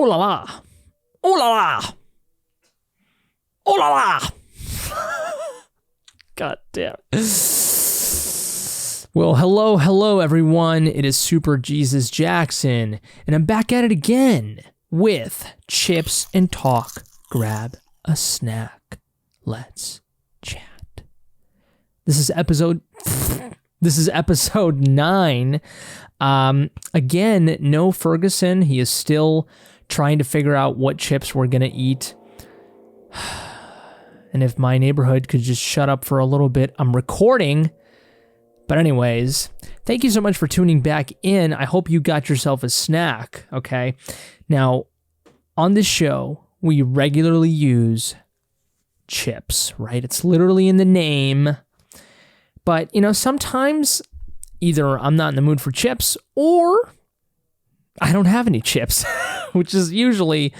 Ooh la la. Ooh la la. Ooh la la. God damn. Well, hello, everyone. It is Super Jesus Jackson, and I'm back at it again with Chips and Talk. Grab a snack. Let's chat. This is episode 9. Again, no Ferguson. He is still trying to figure out what chips we're gonna eat. And if my neighborhood could just shut up for a little bit, I'm recording. But anyways, thank you so much for tuning back in. I hope you got yourself a snack, okay? Now, on this show, we regularly use chips, right? It's literally in the name. But, sometimes either I'm not in the mood for chips or I don't have any chips, which is usually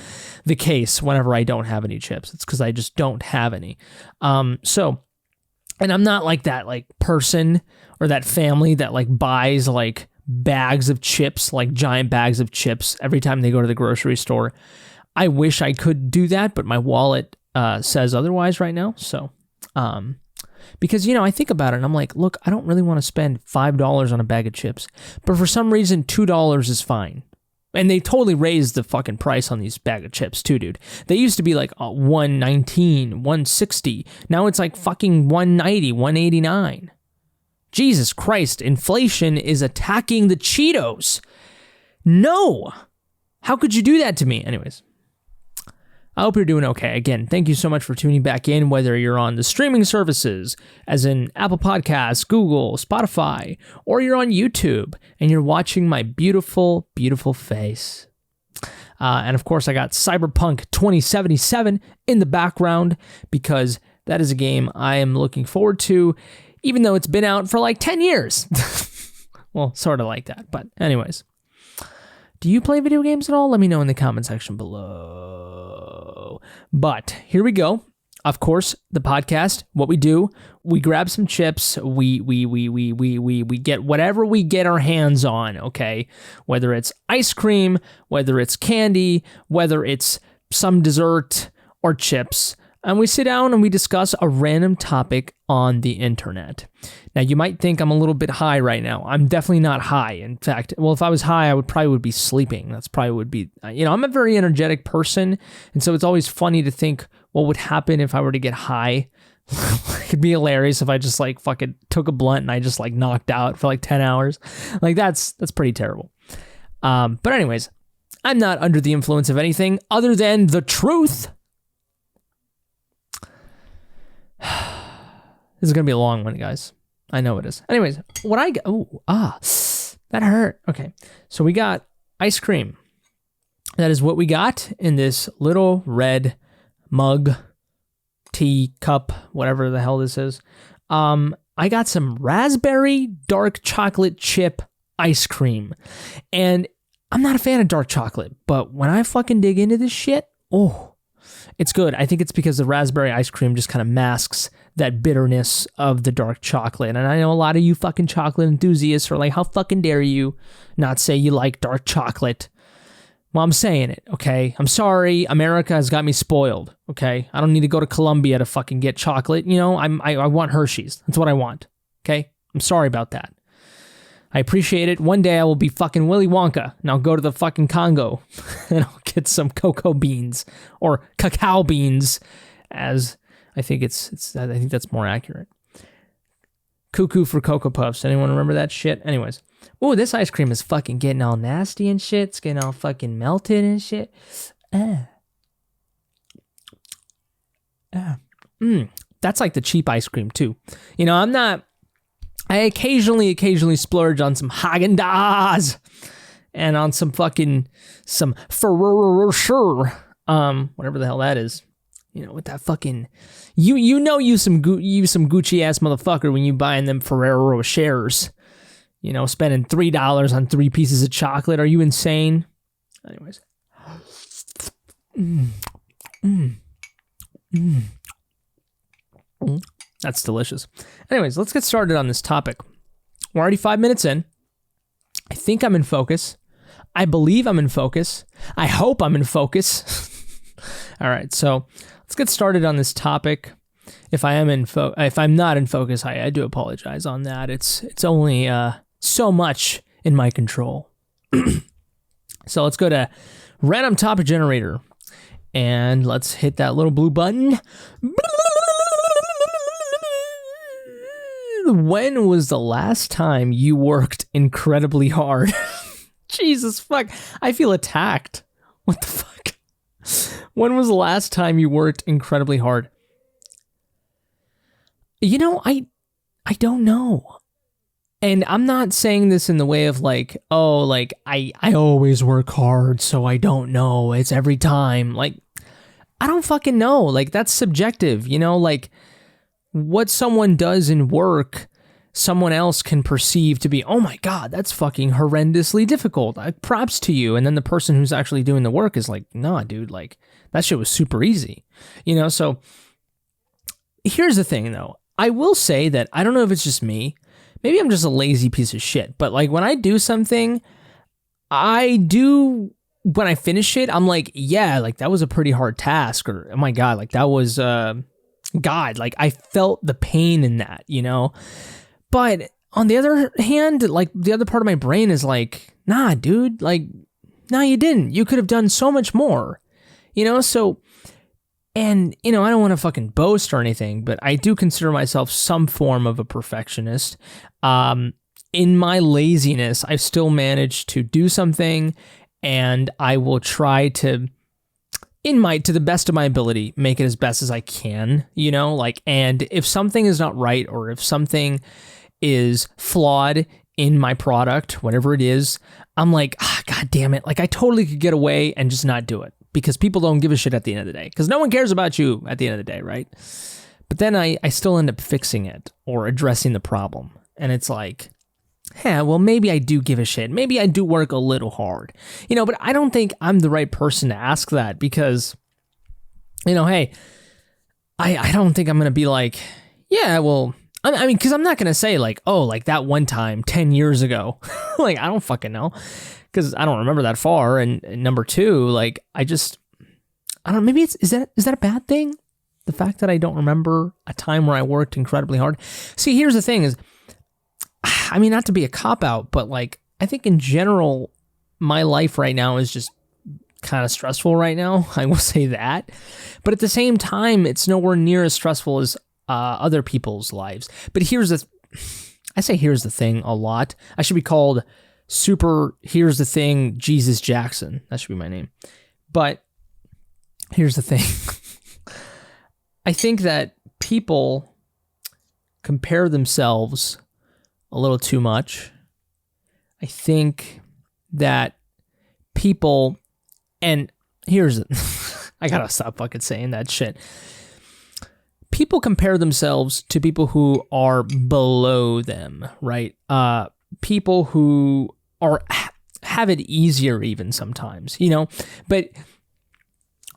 the case whenever I don't have any chips. It's because I just don't have any. And I'm not like that person or that family that buys bags of chips, giant bags of chips every time they go to the grocery store. I wish I could do that, but my wallet says otherwise right now. So, because, I think about it and I'm like, look, I don't really want to spend $5 on a bag of chips, but for some reason, $2 is fine. And they totally raised the fucking price on these bag of chips too, dude. They used to be $1.19, $1.60. Now it's fucking $1.90, $1.89. Jesus Christ, inflation is attacking the Cheetos. No! How could you do that to me? Anyways, I hope you're doing okay. Again, thank you so much for tuning back in, whether you're on the streaming services, as in Apple Podcasts, Google, Spotify, or you're on YouTube, and you're watching my beautiful, beautiful face. And of course, I got Cyberpunk 2077 in the background, because that is a game I am looking forward to, even though it's been out for 10 years. Well, sort of like that, but anyways. Do you play video games at all? Let me know in the comment section below. But here we go. Of course, the podcast, what we do, we grab some chips, we get whatever we get our hands on, okay? Whether it's ice cream, whether it's candy, whether it's some dessert or chips, and we sit down and we discuss a random topic on the internet. Now, you might think I'm a little bit high right now. I'm definitely not high. In fact, well, if I was high, I would be sleeping. That's probably would be, I'm a very energetic person. And so it's always funny to think what would happen if I were to get high. It'd be hilarious if I just fucking took a blunt and I just knocked out for 10 hours. That's pretty terrible. But anyways, I'm not under the influence of anything other than the truth. This is going to be a long one, guys. I know it is. Anyways, that hurt. Okay. So we got ice cream. That is what we got in this little red mug, tea cup, whatever the hell this is. I got some raspberry dark chocolate chip ice cream. And I'm not a fan of dark chocolate, but when I fucking dig into this shit, it's good. I think it's because the raspberry ice cream just kind of masks that bitterness of the dark chocolate. And I know a lot of you fucking chocolate enthusiasts are like, how fucking dare you not say you like dark chocolate? Well, I'm saying it, okay? I'm sorry. America has got me spoiled, okay? I don't need to go to Colombia to fucking get chocolate. I want Hershey's. That's what I want, okay? I'm sorry about that. I appreciate it. One day I will be fucking Willy Wonka, and I'll go to the fucking Congo, and I'll get some cocoa beans, or cacao beans, as I think I think that's more accurate. Cuckoo for Cocoa Puffs. Anyone remember that shit? Anyways. This ice cream is fucking getting all nasty and shit. It's getting all fucking melted and shit. That's like the cheap ice cream, too. I occasionally splurge on some Haagen-Dazs and on some Ferrero Rocher, whatever the hell that is. With that fucking, you some Gucci ass motherfucker when you buying them Ferrero Rochers. Spending $3 on 3 pieces of chocolate. Are you insane? Anyways. That's delicious. Anyways, let's get started on this topic. We're already 5 minutes in. I think I'm in focus. I believe I'm in focus. I hope I'm in focus. All right, so let's get started on this topic. If I'm not in focus, I do apologize on that. It's only so much in my control. So let's go to random topic generator, and let's hit that little blue button. When was the last time you worked incredibly hard? Jesus fuck, I feel attacked. What the fuck? When was the last time you worked incredibly hard? You know, I don't know. And I'm not saying this in the way of like, oh, like I always work hard, so I don't know. It's every time. Like, I don't fucking know. Like, that's subjective, you know? Like, what someone does in work, someone else can perceive to be, oh my God, that's fucking horrendously difficult. Props to you. And then the person who's actually doing the work is like, nah, dude, like, that shit was super easy. You know, so here's the thing, though. I will say that I don't know if it's just me. Maybe I'm just a lazy piece of shit. But like when I do something, when I finish it, I'm like, yeah, like that was a pretty hard task. Or, oh my God, like that was, God, like I felt the pain in that, you know? But on the other hand, like the other part of my brain is like, nah, dude, like, no, you didn't. You could have done so much more, you know? So, and, you know, I don't want to fucking boast or anything, but I do consider myself some form of a perfectionist. In my laziness, I've still managed to do something, and I will try to, to the best of my ability, make it as best as I can, you know, like, and if something is not right, or if something is flawed in my product, whatever it is, I'm like, God damn it. Like, I totally could get away and just not do it, because people don't give a shit at the end of the day, because no one cares about you at the end of the day, right? But then I still end up fixing it or addressing the problem. And it's like, well, maybe I do give a shit. Maybe I do work a little hard, you know, but I don't think I'm the right person to ask that, because, you know, hey, I don't think I'm going to be like, yeah, well, I mean, because I'm not going to say like, oh, like that one time 10 years ago. Like, I don't fucking know, because I don't remember that far. And number two, like, I don't know, maybe is that a bad thing? The fact that I don't remember a time where I worked incredibly hard. See, here's the thing is, I mean, not to be a cop-out, but like, I think in general, my life right now is just kind of stressful right now. I will say that. But at the same time, it's nowhere near as stressful as other people's lives. But here's the thing a lot. I should be called here's the thing, Jesus Jackson. That should be my name. But here's the thing. I think that people compare themselves a little too much. I think that people, and here's it. I gotta stop fucking saying that shit. People compare themselves to people who are below them, right? People who have it easier even sometimes, you know? But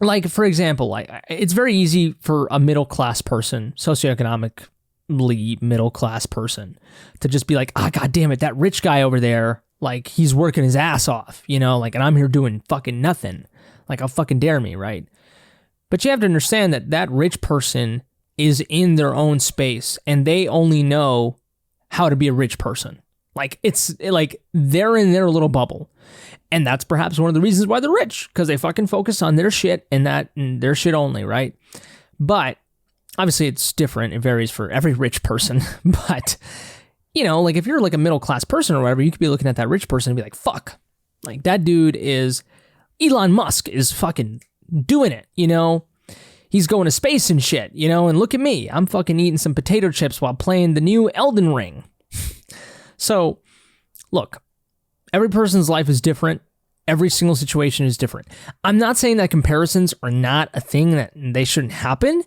like, for example, like, it's very easy for a middle-class person, socioeconomically middle-class person, to just be like, God damn it, that rich guy over there, like, he's working his ass off, you know? Like, and I'm here doing fucking nothing. Like, how fucking dare me, right? But you have to understand that that rich person is in their own space, and they only know how to be a rich person. Like, it's like they're in their little bubble. And that's perhaps one of the reasons why they're rich, because they fucking focus on their shit and their shit only, right? But obviously it's different. It varies for every rich person. But, you know, like if you're like a middle class person or whatever, you could be looking at that rich person and be like, fuck, like that dude is, Elon Musk is fucking doing it, you know? He's going to space and shit, you know? And look at me, I'm fucking eating some potato chips while playing the new Elden Ring. So, look, every person's life is different. Every single situation is different. I'm not saying that comparisons are not a thing, that they shouldn't happen,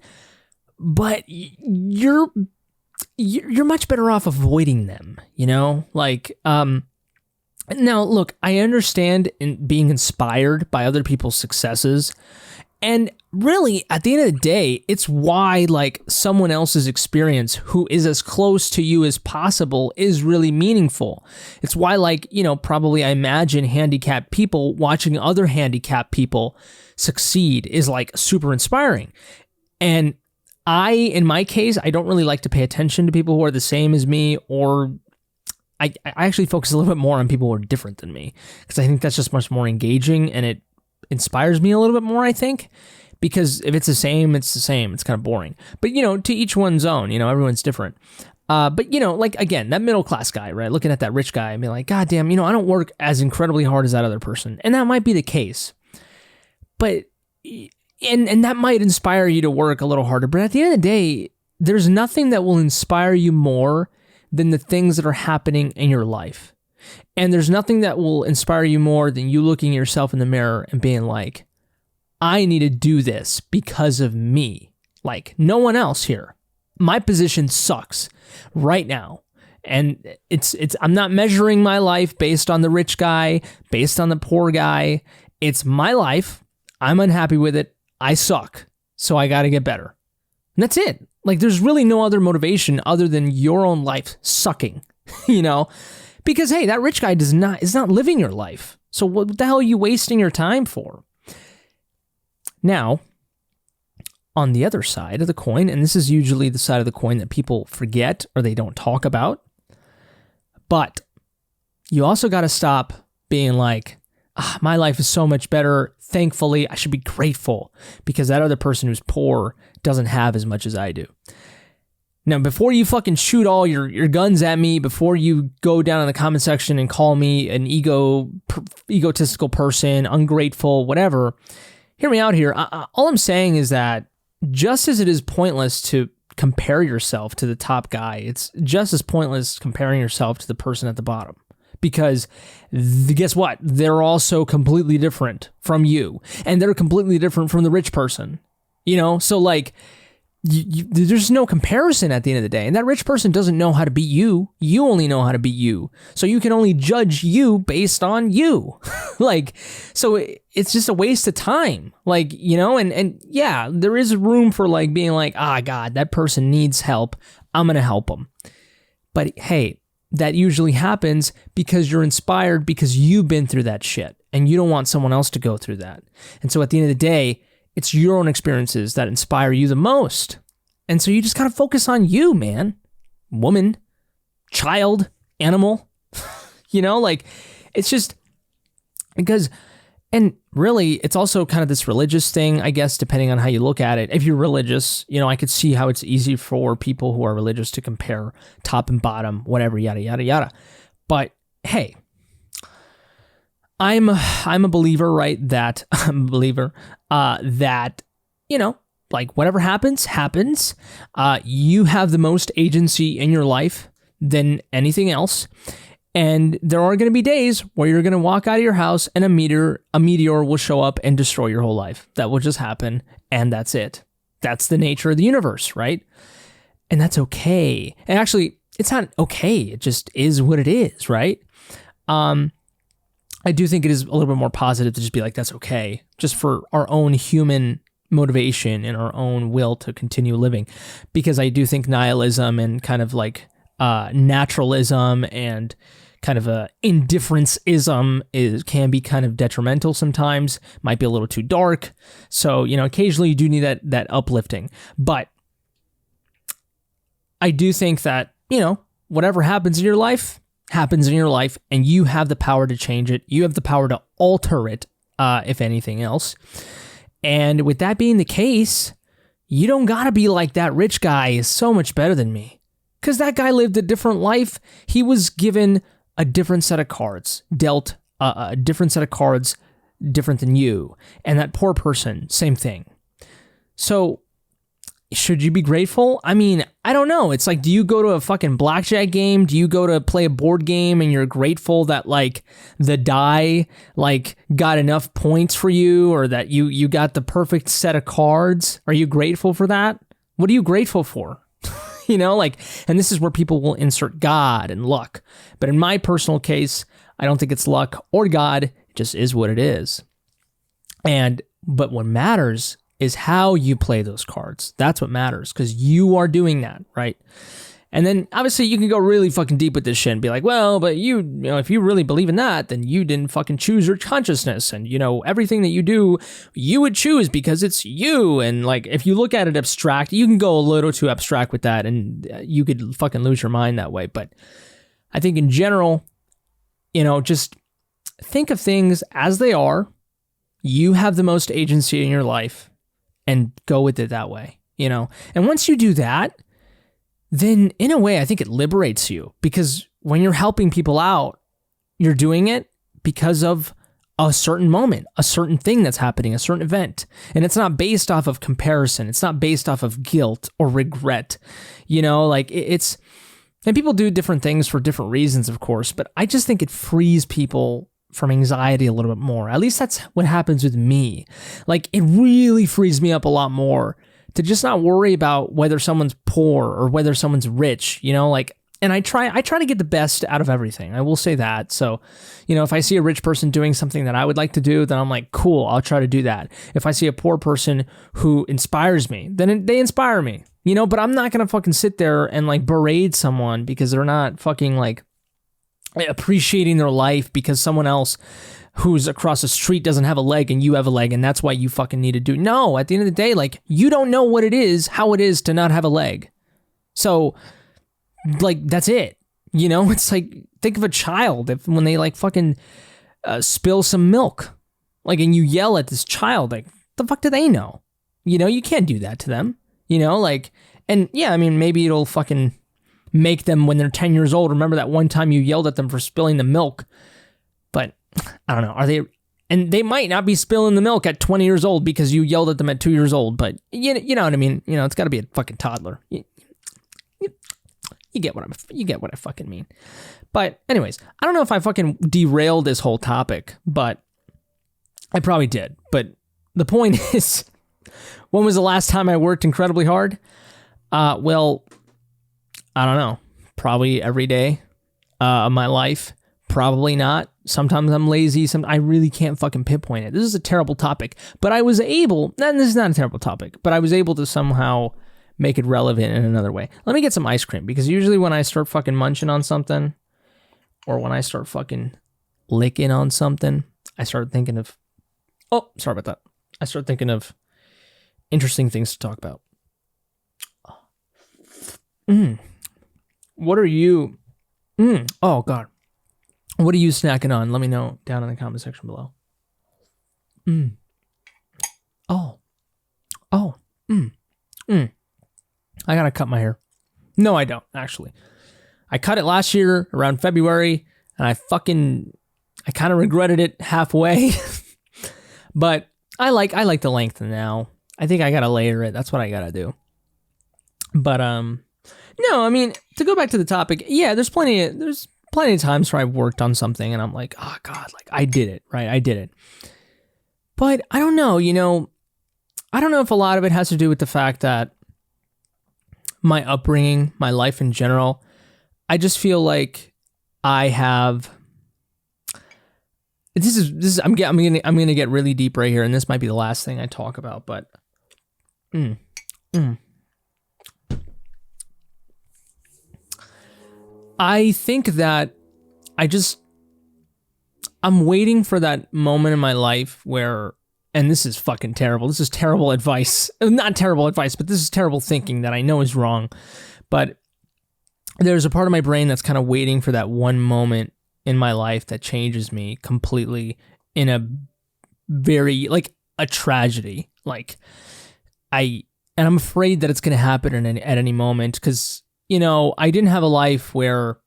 but you're much better off avoiding them, you know? Like, now look, I understand in being inspired by other people's successes And really, at the end of the day, it's why like someone else's experience who is as close to you as possible is really meaningful. It's why like, probably I imagine handicapped people watching other handicapped people succeed is like super inspiring. And in my case, I don't really like to pay attention to people who are the same as me, or I actually focus a little bit more on people who are different than me, because I think that's just much more engaging and it inspires me a little bit more, I think, because if it's the same, it's the same. It's kind of boring. But, to each one's own, everyone's different. But, like, again, that middle class guy, right? Looking at that rich guy and being like, God damn, I don't work as incredibly hard as that other person. And that might be the case. But, and that might inspire you to work a little harder. But at the end of the day, there's nothing that will inspire you more than the things that are happening in your life. And there's nothing that will inspire you more than you looking at yourself in the mirror and being like, I need to do this because of me. Like, no one else here. My position sucks right now. And I'm not measuring my life based on the rich guy, based on the poor guy. It's my life. I'm unhappy with it. I suck. So I got to get better. And that's it. Like, there's really no other motivation other than your own life sucking, Because, hey, that rich guy is not living your life. So what the hell are you wasting your time for? Now, on the other side of the coin, and this is usually the side of the coin that people forget or they don't talk about, but you also got to stop being like, my life is so much better. Thankfully, I should be grateful because that other person who's poor doesn't have as much as I do. Now, before you fucking shoot all your guns at me, before you go down in the comment section and call me an egotistical person, ungrateful, whatever, hear me out here. All I'm saying is that just as it is pointless to compare yourself to the top guy, it's just as pointless comparing yourself to the person at the bottom. Because guess what? They're also completely different from you. And they're completely different from the rich person. So like, there's no comparison at the end of the day. And that rich person doesn't know how to be you. You only know how to be you. So you can only judge you based on you. Like, so it's just a waste of time. Like, and yeah, there is room for like being like, God, that person needs help. I'm going to help them. But hey, that usually happens because you're inspired because you've been through that shit and you don't want someone else to go through that. And so at the end of the day, it's your own experiences that inspire you the most. And so you just gotta focus on you, man. Woman, child, animal, like it's just because, and really it's also kind of this religious thing, I guess, depending on how you look at it. If you're religious, I could see how it's easy for people who are religious to compare top and bottom, whatever, yada, yada, yada. But hey, I'm a believer, right? That I'm a believer that, like whatever happens. You have the most agency in your life than anything else. And there are going to be days where you're going to walk out of your house and a meteor will show up and destroy your whole life. That will just happen. And that's it. That's the nature of the universe, right? And that's okay. And actually, it's not okay. It just is what it is, right? I do think it is a little bit more positive to just be like, that's okay, just for our own human motivation and our own will to continue living. Because I do think nihilism and kind of like naturalism and kind of a indifference-ism can be kind of detrimental sometimes, might be a little too dark. So, occasionally you do need that uplifting. But I do think that, whatever happens in your life, and you have the power to change it. You have the power to alter it, if anything else. And with that being the case, you don't gotta be like that rich guy is so much better than me. Because that guy lived a different life. He was given a different set of cards, dealt a different set of cards, different than you. And that poor person, same thing. So, should you be grateful? I mean, I don't know. It's like, do you go to a fucking blackjack game? Do you go to play a board game and you're grateful that like the die like got enough points for you, or that you got the perfect set of cards? Are you grateful for that? What are you grateful for? And this is where people will insert God and luck. But in my personal case, I don't think it's luck or God. It just is what it is. And But what matters is how you play those cards. That's what matters, because you are doing that, right? And then obviously you can go really fucking deep with this shit and be like, well, but you know, if you really believe in that, then you didn't fucking choose your consciousness. And, you know, everything that you do, you would choose because it's you. And like, if you look at it abstract, you can go a little too abstract with that and you could fucking lose your mind that way. But I think in general, you know, just think of things as they are. You have the most agency in your life and go with it that way, you know? And once you do that, then in a way, I think it liberates you, because when you're helping people out, you're doing it because of a certain moment, a certain thing that's happening, a certain event. And it's not based off of comparison. It's not based off of guilt or regret. You know, like it's, and people do different things for different reasons, of course, but I just think it frees people from anxiety a little bit more. At least that's what happens with me. Like, it really frees me up a lot more to just not worry about whether someone's poor or whether someone's rich, you know, like, and I try to get the best out of everything. I will say that. So, you know, if I see a rich person doing something that I would like to do, then I'm like, cool, I'll try to do that. If I see a poor person who inspires me, then they inspire me, you know, but I'm not going to fucking sit there and like berate someone because they're not fucking like appreciating their life because someone else who's across the street doesn't have a leg and you have a leg and that's why you fucking need to do. No, at the end of the day, like, you don't know what it is, how it is to not have a leg. So, like, that's it. You know, it's like, think of a child when they like fucking spill some milk, like, and you yell at this child, like, the fuck do they know? You know, you can't do that to them, you know, like, and yeah, I mean, maybe it'll fucking make them, when they're 10 years old, remember that one time you yelled at them for spilling the milk. But I don't know, are they, and they might not be spilling the milk at 20 years old because you yelled at them at 2 years old, but you know what I mean? You know, it's got to be a fucking toddler. You get what I fucking mean. But anyways, I don't know if I fucking derailed this whole topic, but I probably did. But the point is, when was the last time I worked incredibly hard? Well, I don't know. Probably every day of my life. Probably not. Sometimes I'm lazy. I really can't fucking pinpoint it. This is a terrible topic, but I was able, and this is not a terrible topic, but I was able to somehow make it relevant in another way. Let me get some ice cream, because usually when I start fucking munching on something, or when I start fucking licking on something, I start thinking of, oh, sorry about that. I start thinking of interesting things to talk about. What are you, oh God. What are you snacking on? Let me know down in the comment section below. I gotta cut my hair. No, I don't, actually. I cut it last year around February, and I kind of regretted it halfway. But I like the length now. I think I gotta layer it. That's what I gotta do. But no, I mean, to go back to the topic, yeah, there's plenty of times where I've worked on something and I'm like, oh God, like, I did it, right? I did it. But I don't know, you know, I don't know if a lot of it has to do with the fact that my upbringing, my life in general, I just feel like I have, I'm gonna get really deep right here, and this might be the last thing I talk about, but I think that I'm waiting for that moment in my life where, and this is fucking terrible. This is terrible advice. Not terrible advice, but this is terrible thinking that I know is wrong. But there's a part of my brain that's kind of waiting for that one moment in my life that changes me completely in a very, like, a tragedy. Like, and I'm afraid that it's going to happen at any moment, because, you know, I didn't have a life where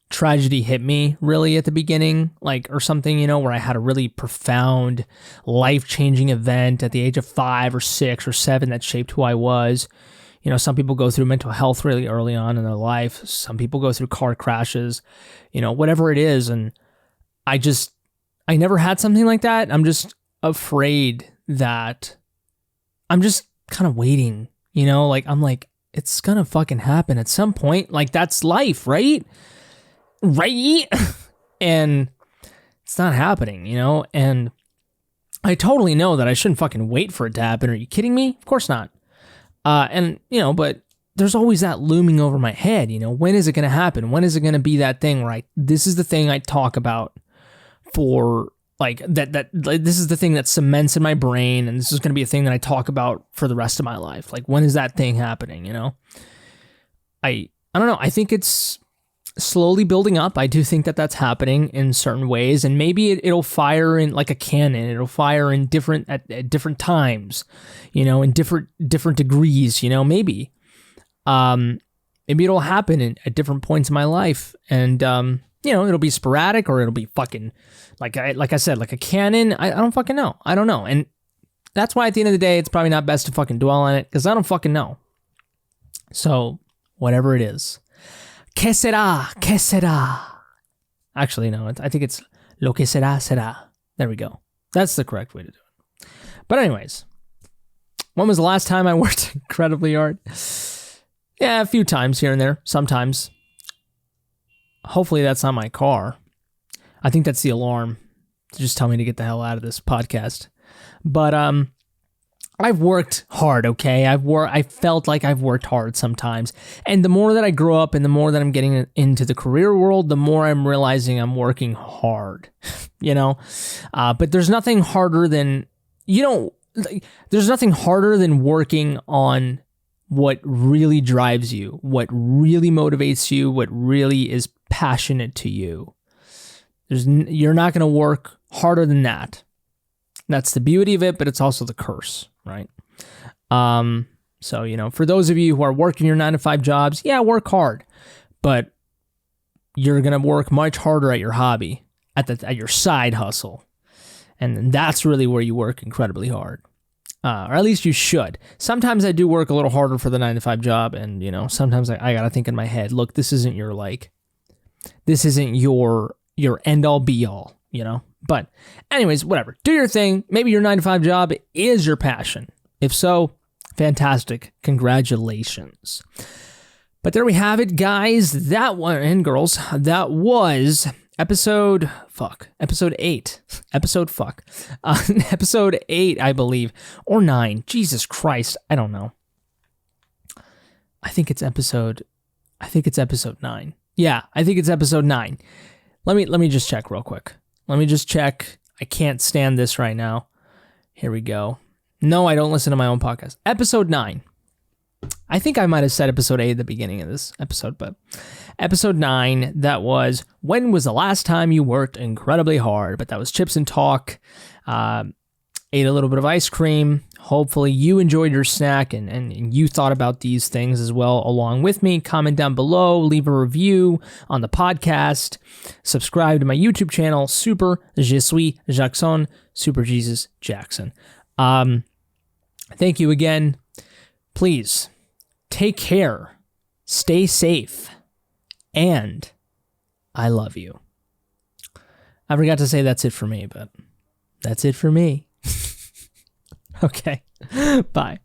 tragedy hit me really at the beginning, like, or something, you know, where I had a really profound, life-changing event at the age of 5 or 6 or 7 that shaped who I was. You know, some people go through mental health really early on in their life. Some people go through car crashes, you know, whatever it is. And I never had something like that. I'm just afraid that I'm just kind of waiting, you know, like, I'm like, it's gonna fucking happen at some point. Like, that's life, right? Right? And it's not happening, you know? And I totally know that I shouldn't fucking wait for it to happen. Are you kidding me? Of course not. But there's always that looming over my head, when is it going to happen? When is it going to be that thing, right? This is the thing I talk about for this is the thing that cements in my brain, and this is going to be a thing that I talk about for the rest of my life. Like, when is that thing happening, I don't know. I think it's slowly building up. I do think that that's happening in certain ways, and maybe it'll fire in like a cannon. It'll fire in at different times, in different degrees, maybe. Maybe it'll happen at different points in my life, and it'll be sporadic, or it'll be fucking like I said, like a cannon. I don't fucking know. I don't know, and that's why at the end of the day, it's probably not best to fucking dwell on it, because I don't fucking know. So whatever it is, que será, que será. Actually, no, I think it's lo que será, será. There we go. That's the correct way to do it. But anyways, when was the last time I worked incredibly hard? Yeah, a few times here and there, sometimes. Hopefully that's not my car. I think that's the alarm to just tell me to get the hell out of this podcast. But I've worked hard, okay? I felt like I've worked hard sometimes. And the more that I grow up and the more that I'm getting into the career world, the more I'm realizing I'm working hard, But there's nothing harder than, there's nothing harder than working on what really drives you, what really motivates you, what really is passionate to you. You're not going to work harder than that. That's the beauty of it, but it's also the curse, right? So, for those of you who are working your 9-to-5 jobs, yeah, work hard, but you're going to work much harder at your hobby, at your side hustle. And that's really where you work incredibly hard. Or at least you should. Sometimes I do work a little harder for the 9-to-5 job, and, sometimes I got to think in my head, look, this isn't your end all be all, But anyways, whatever. Do your thing. Maybe your 9-to-5 job is your passion. If so, fantastic. Congratulations. But there we have it, guys. That one, and girls, that was episode 8. Episode 8, I believe. Or 9. Jesus Christ. I don't know. I think it's episode 9. Yeah, I think it's episode 9. Let me just check real quick. I can't stand this right now. Here we go. No, I don't listen to my own podcast. Episode 9. I think I might have said episode 8 at the beginning of this episode, but episode 9, that was, when was the last time you worked incredibly hard? But that was Chips and Talk. Ate a little bit of ice cream. Hopefully you enjoyed your snack and you thought about these things as well along with me. Comment down below, leave a review on the podcast, subscribe to my YouTube channel, superjesusjackson, superjesusjackson. Thank you again. Please take care, stay safe, and I love you. I forgot to say that's it for me, but that's it for me. Okay, bye.